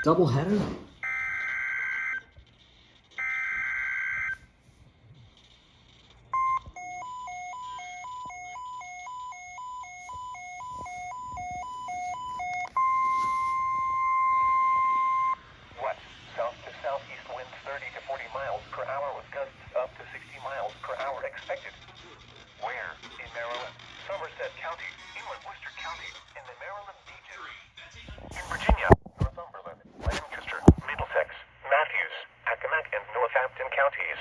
Double header? What? South to southeast winds 30 to 40 miles per hour with gusts up to 60 miles per hour expected. Where? In Maryland, Somerset County, inland Worcester County, and the Maryland beaches. In Virginia, Northumberland, Lancaster, Middlesex, Matthews, Accomack, and Northampton counties.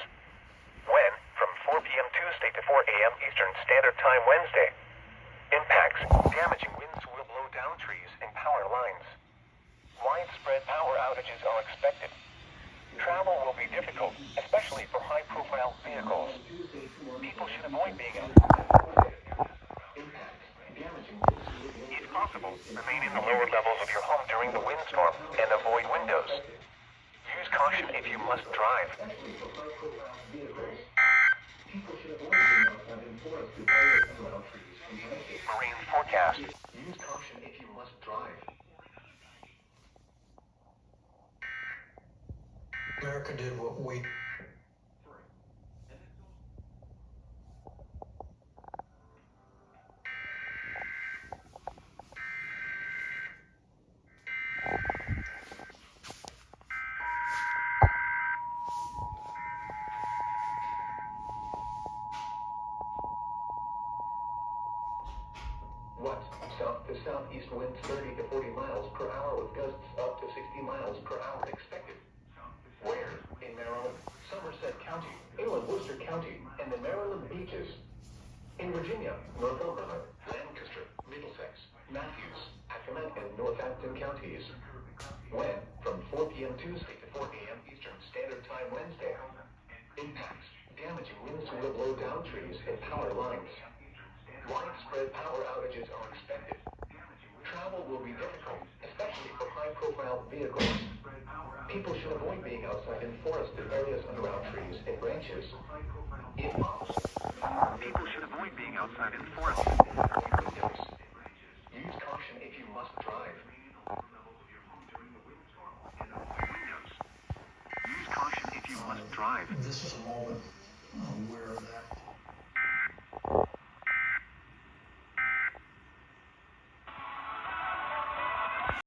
When? From 4 p.m. Tuesday to 4 a.m. Eastern Standard Time Wednesday. Impacts. Damaging winds will blow down trees and power lines. Widespread power outages are expected. Travel will be difficult, especially for high-profile vehicles. People should avoid being outside. If possible, remain in the lower levels of your home during the windstorm and avoid windows. Use caution if you must drive. Marine forecast. Use caution if you must drive. America did what we What? South to southeast winds 30 to 40 miles per hour with gusts up to 60 miles per hour expected. Where? In Maryland, Somerset County, inland Worcester County, and the Maryland beaches. In Virginia, Northumberland, Lancaster, Middlesex, Matthews, Accomack, and Northampton counties. When? From 4 p.m. Tuesday to 4 a.m. Eastern Standard Time Wednesday. Impacts. Damaging winds will blow down trees and power lines. Widespread power outages are expected. Travel will be difficult, especially for high-profile vehicles. People should avoid being outside in forested areas around trees and branches. If possible, people should avoid being outside in forested windows. Use caution if you must drive. Use caution if you must drive. this is a moment where that